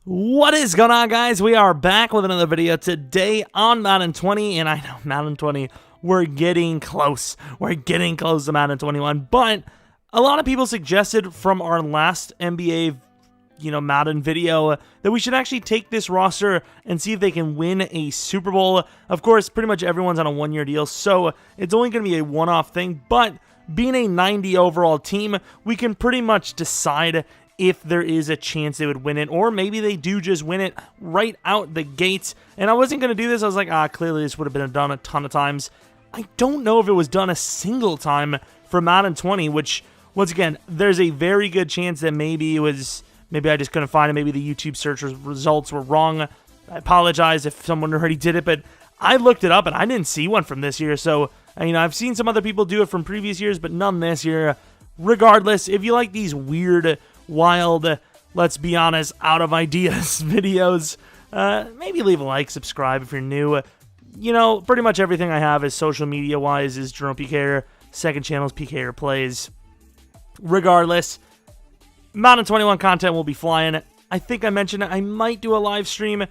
What is going on, guys? We are back with another video today on Madden 20, and I know Madden 20, we're getting close. We're getting close to Madden 21, but a lot of people suggested from our last NBA, Madden video that we should actually take this roster and see if they can win a Super Bowl. Of course, pretty much everyone's on a one-year deal, so it's only going to be a one-off thing, but being a 90 overall team, we can pretty much decide if there is a chance they would win it, or maybe they do just win it right out the gates. And I wasn't going to do this. I was like, clearly this would have been done a ton of times. I don't know if it was done a single time for Madden 20, which, once again, there's a very good chance that maybe I just couldn't find it. Maybe the YouTube search results were wrong. I apologize if someone already did it, but I looked it up and I didn't see one from this year. So, I've seen some other people do it from previous years, but none this year. Regardless, if you like these weird, wild, let's be honest, out of ideas videos, maybe leave a like, subscribe if you're new. Pretty much everything I have is social media wise is Jeromepkr. Second channel is PK Plays. Regardless, Madden 21 content will be flying. I think I mentioned it. I might do a live stream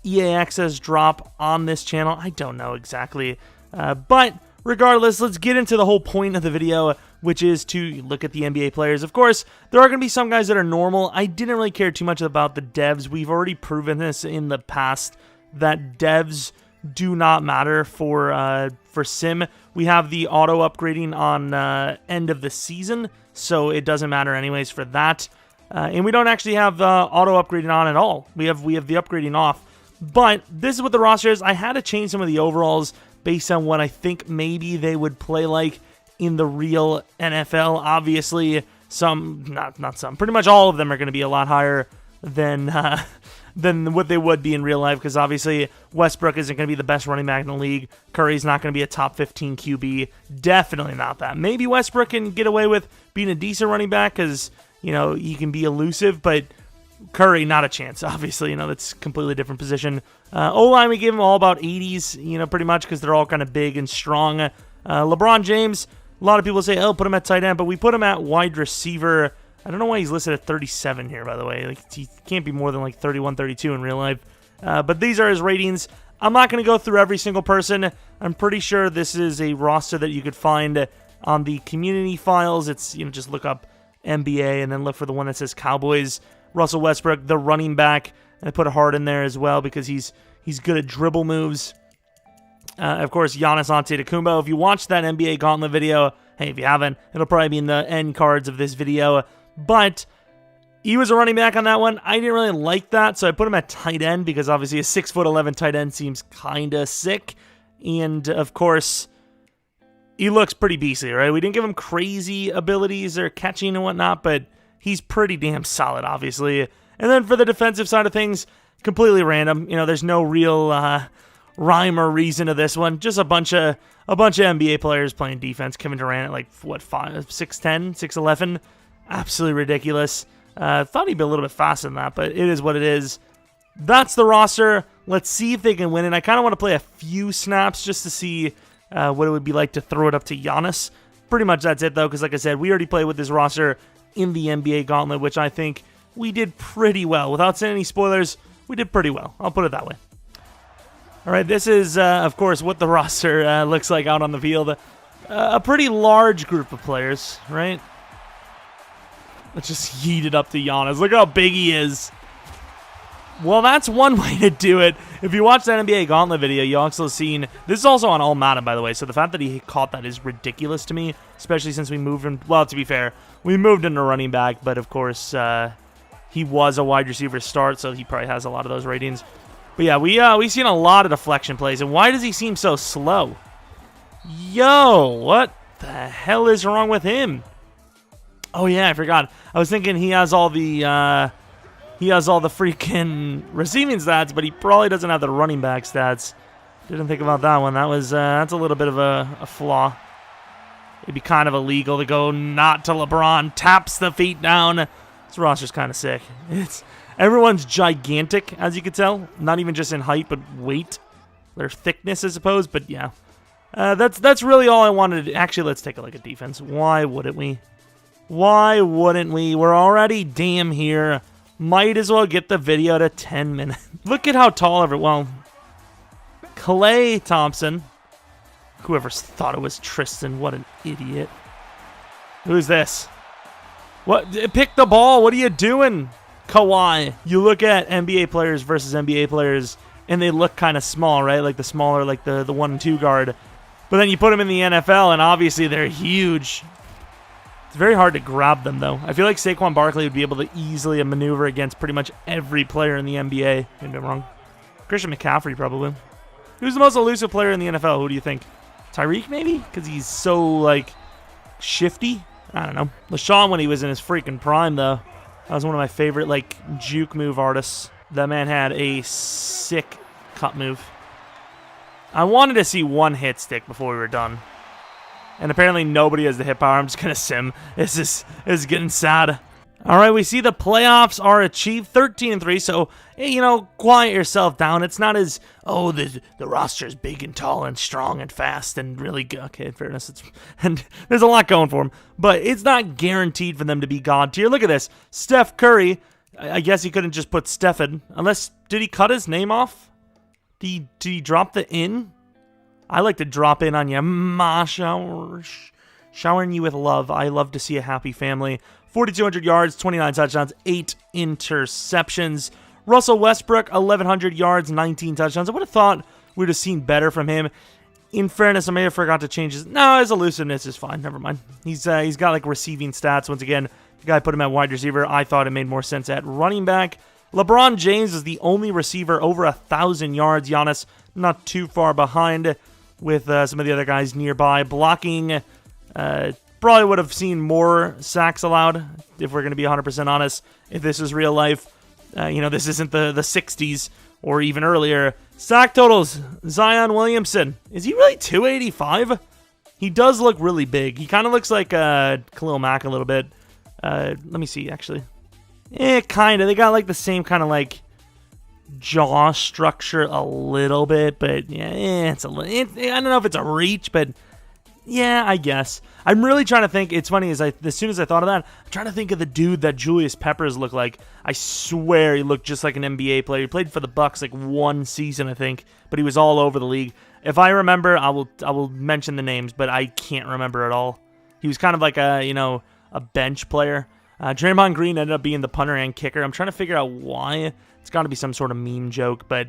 EA Access drop on this channel. I don't know exactly, but regardless, let's get into the whole point of the video, which is to look at the NBA players. Of course, there are going to be some guys that are normal. I didn't really care too much about the devs. We've already proven this in the past, that devs do not matter for Sim. We have the auto upgrading on end of the season, so it doesn't matter anyways for that. And we don't actually have auto upgrading on at all. We have the upgrading off. But this is what the roster is. I had to change some of the overalls based on what I think maybe they would play like in the real NFL. Obviously, not some, pretty much all of them are going to be a lot higher than what they would be in real life, because obviously Westbrook isn't going to be the best running back in the league. Curry's not going to be a top 15 QB. Definitely not that. Maybe Westbrook can get away with being a decent running back because, he can be elusive, but Curry, not a chance. Obviously, that's a completely different position. O-line, we gave them all about 80s, pretty much, because they're all kind of big and strong. LeBron James, a lot of people say, put him at tight end, but we put him at wide receiver. I don't know why he's listed at 37 here, by the way. Like, he can't be more than like 31, 32 in real life. But these are his ratings. I'm not going to go through every single person. I'm pretty sure this is a roster that you could find on the community files. It's, just look up NBA and then look for the one that says Cowboys. Russell Westbrook, the running back. And I put a heart in there as well because he's good at dribble moves. Of course, Giannis Antetokounmpo. If you watched that NBA Gauntlet video, hey, if you haven't, it'll probably be in the end cards of this video. But he was a running back on that one. I didn't really like that, so I put him at tight end because obviously a 6'11" tight end seems kind of sick. And, of course, he looks pretty beastly, right? We didn't give him crazy abilities or catching and whatnot, but he's pretty damn solid, obviously. And then for the defensive side of things, completely random. There's no real rhyme or reason to this one. Just a bunch of NBA players playing defense. Kevin Durant at like, 6'10", 6'11". Absolutely ridiculous. Thought he'd be a little bit faster than that, but it is what it is. That's the roster. Let's see if they can win it. I kind of want to play a few snaps just to see what it would be like to throw it up to Giannis. Pretty much that's it, though, because like I said, we already played with this roster in the NBA Gauntlet, which I think we did pretty well. Without saying any spoilers, we did pretty well. I'll put it that way. All right, this is, of course, what the roster looks like out on the field. A pretty large group of players, right? Let's just yeet it up to Giannis. Look how big he is. Well, that's one way to do it. If you watch that NBA Gauntlet video, you also seen... This is also on All Madden, by the way, so the fact that he caught that is ridiculous to me, especially since we moved him... Well, to be fair, we moved him to running back, but of course, he was a wide receiver start, so he probably has a lot of those ratings. But yeah, we've seen a lot of deflection plays, and why does he seem so slow? Yo, what the hell is wrong with him? Oh yeah, I forgot. I was thinking he has all the freaking receiving stats, but he probably doesn't have the running back stats. Didn't think about that one. That's a little bit of a flaw. It'd be kind of illegal to go not to LeBron. Taps the feet down. This roster's kind of sick. Everyone's gigantic, as you can tell. Not even just in height, but weight. Their thickness, I suppose. But yeah, that's really all I wanted. Actually, let's take a look at defense. Why wouldn't we? Why wouldn't we? We're already damn here. Might as well get the video to 10 minutes. Look at how tall well, Klay Thompson. Whoever thought it was Tristan, what an idiot. Who's this? What? Pick the ball. What are you doing, Kawhi? You look at NBA players versus NBA players, and they look kind of small, right? Like the smaller, like the 1 and 2 guard. But then you put them in the NFL, and obviously they're huge. It's very hard to grab them, though. I feel like Saquon Barkley would be able to easily maneuver against pretty much every player in the NBA. Maybe I'm wrong. Christian McCaffrey, probably. Who's the most elusive player in the NFL? Who do you think? Tyreek, maybe? Because he's so, like, shifty? I don't know. LaShawn, when he was in his freaking prime, though, that was one of my favorite, like, juke move artists. That man had a sick cut move. I wanted to see one hit stick before we were done. And apparently nobody has the hit power. I'm just going to sim. This is getting sad. All right, we see the playoffs are achieved, 13-3. So, hey, you know, quiet yourself down. It's not as, oh, the roster is big and tall and strong and fast and really good. Okay, in fairness, and there's a lot going for them. But it's not guaranteed for them to be God tier. Look at this. Steph Curry. I guess he couldn't just put Stephen. Unless, did he cut his name off? Did he drop the in? I like to drop in on you. Showering you with love. I love to see a happy family. 4,200 yards, 29 touchdowns, 8 interceptions. Russell Westbrook, 1,100 yards, 19 touchdowns. I would have thought we would have seen better from him. In fairness, I may have forgot to change his... No, his elusiveness is fine. Never mind. He's got, like, receiving stats. Once again, the guy put him at wide receiver. I thought it made more sense at running back. LeBron James is the only receiver over 1,000 yards. Giannis not too far behind with some of the other guys nearby. Blocking, probably would have seen more sacks allowed, if we're going to be 100% honest. If this is real life, you know, this isn't the 60s or even earlier. Sack totals, Zion Williamson. Is he really 285? He does look really big. He kind of looks like Khalil Mack a little bit. Let me see, actually. Kind of. They got, like, the same kind of, like, jaw structure a little bit, but yeah, it's a little. I don't know if it's a reach, but yeah, I guess. I'm really trying to think. It's funny, as soon as I thought of that, I'm trying to think of the dude that Julius Peppers looked like. I swear he looked just like an NBA player. He played for the Bucks like one season, I think, but he was all over the league. If I remember, I will mention the names, but I can't remember at all. He was kind of like a bench player. Draymond Green ended up being the punter and kicker. I'm trying to figure out why. It's got to be some sort of meme joke, but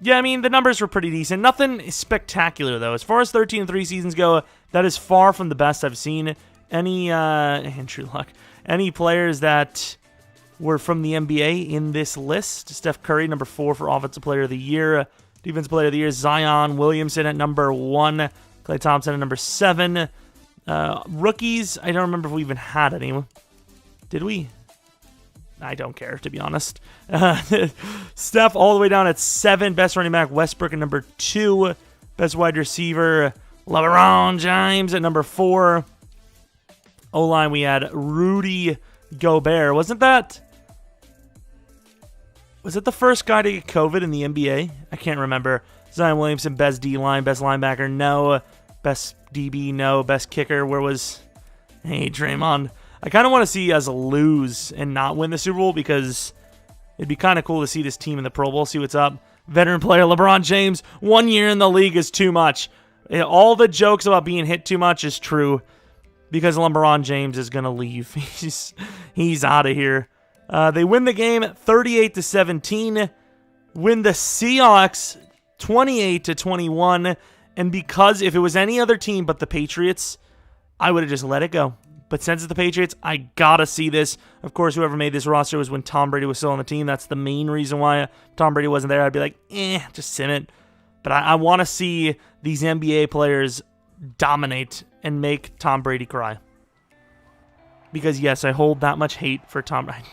yeah, I mean, the numbers were pretty decent. Nothing spectacular, though. As far as 13-3 seasons go, that is far from the best I've seen. Andrew Luck, any players that were from the NBA in this list? Steph Curry, number 4 for Offensive Player of the Year. Defensive Player of the Year, Zion Williamson at number 1. Klay Thompson at number 7. Rookies, I don't remember if we even had any. Did we? I don't care, to be honest. Steph all the way down at 7. Best running back, Westbrook at number 2. Best wide receiver, LeBron James at number 4. O-line, we had Rudy Gobert. Was it the first guy to get COVID in the NBA? I can't remember. Zion Williamson, best D-line, best linebacker, no. Best DB, no. Best kicker, hey, Draymond. I kind of want to see us lose and not win the Super Bowl, because it'd be kind of cool to see this team in the Pro Bowl, see what's up. Veteran player LeBron James, 1 year in the league is too much. All the jokes about being hit too much is true, because LeBron James is going to leave. He's out of here. They win the game 38-17, win the Seahawks 28-21, and because if it was any other team but the Patriots, I would have just let it go. But since it's the Patriots, I gotta see this. Of course, whoever made this roster was when Tom Brady was still on the team. That's the main reason why Tom Brady wasn't there. I'd be like, just sim it. But I want to see these NBA players dominate and make Tom Brady cry. Because, yes, I hold that much hate for Tom Brady.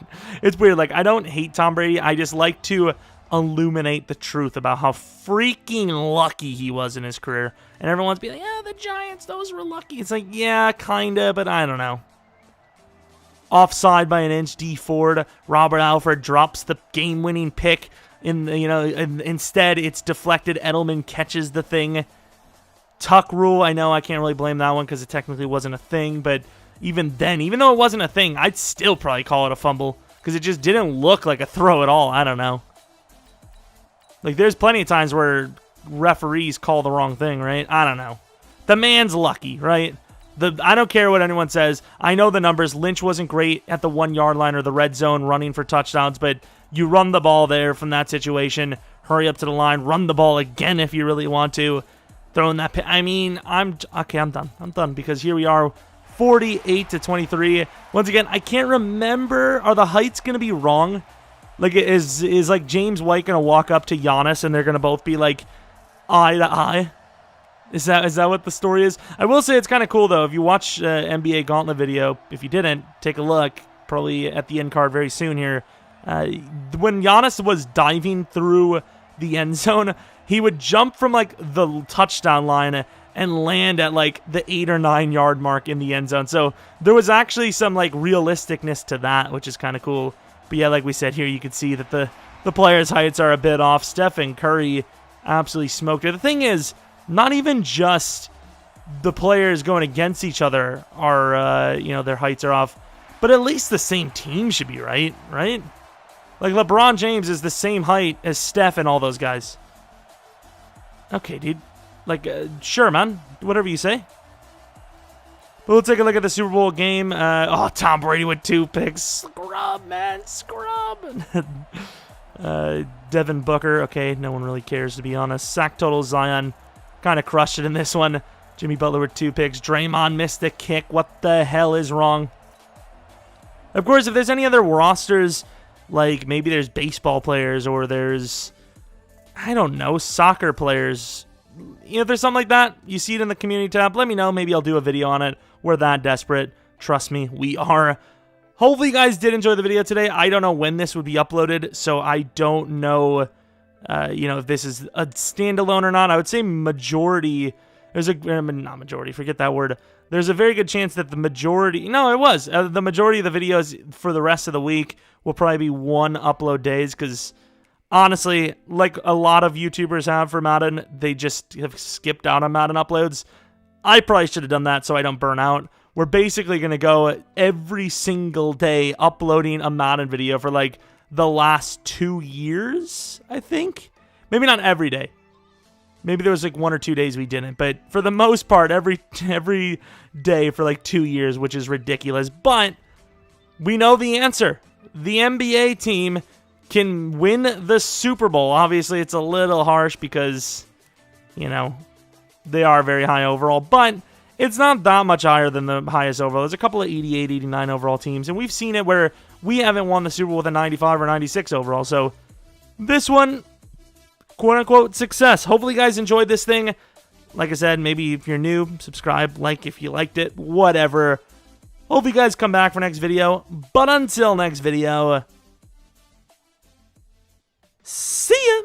It's weird. Like, I don't hate Tom Brady. I just like to illuminate the truth about how freaking lucky he was in his career. And everyone's be like, the Giants, those were lucky. It's like, yeah, kinda, but I don't know. Offside by an inch, D Ford. Robert Alford drops the game-winning pick. Instead, it's deflected. Edelman catches the thing. Tuck rule, I know I can't really blame that one because it technically wasn't a thing, but even then, even though it wasn't a thing, I'd still probably call it a fumble. because it just didn't look like a throw at all. I don't know. Like, there's plenty of times where referees call the wrong thing, right? I don't know. The man's lucky, right? I don't care what anyone says. I know the numbers. Lynch wasn't great at the 1 yard line or the red zone running for touchdowns, but you run the ball there from that situation. Hurry up to the line. Run the ball again if you really want to. Throwing that. I mean, I'm done. I'm done because here we are, 48-23. Once again, I can't remember. Are the heights going to be wrong? Like, is like James White going to walk up to Giannis and they're going to both be like eye to eye? Is that what the story is? I will say it's kind of cool, though. If you watch NBA Gauntlet video, if you didn't, take a look. Probably at the end card very soon here. When Giannis was diving through the end zone, he would jump from, like, the touchdown line and land at, like, the 8 or 9 yard mark in the end zone. So there was actually some, like, realisticness to that, which is kind of cool. But yeah, like we said here, you can see that the players' heights are a bit off. Steph and Curry absolutely smoked it. The thing is, not even just the players going against each other are, their heights are off, but at least the same team should be right? Like, LeBron James is the same height as Steph and all those guys. Okay, dude. Like, sure, man. Whatever you say. But we'll take a look at the Super Bowl game. Tom Brady with 2 picks. Scrub, man. Scrub. Devin Booker. Okay, no one really cares, to be honest. Sack total, Zion kind of crushed it in this one. Jimmy Butler with 2 picks. Draymond missed the kick. What the hell is wrong? Of course, if there's any other rosters, like maybe there's baseball players or there's, I don't know, soccer players. If there's something like that, you see it in the community tab, let me know. Maybe I'll do a video on it. We're that desperate. Trust me, we are. Hopefully you guys did enjoy the video today. I don't know when this would be uploaded, so I don't know, if this is a standalone or not. I would say majority. Not majority, forget that word. There's a very good chance that the majority, the majority of the videos for the rest of the week will probably be 1 upload days, because honestly, like a lot of YouTubers have for Madden, they just have skipped out on Madden uploads. I probably should have done that so I don't burn out. We're basically going to go every single day uploading a Madden video for like the last 2 years, I think. Maybe not every day. Maybe there was like 1 or 2 days we didn't. But for the most part, every day for like 2 years, which is ridiculous. But we know the answer. The NBA team can win the Super Bowl. Obviously, it's a little harsh because, they are very high overall. But it's not that much higher than the highest overall. There's a couple of 88, 89 overall teams. And we've seen it where we haven't won the Super Bowl with a 95 or 96 overall. So this one, quote-unquote, success. Hopefully you guys enjoyed this thing. Like I said, maybe if you're new, subscribe, like if you liked it, whatever. Hope you guys come back for next video. But until next video, see ya!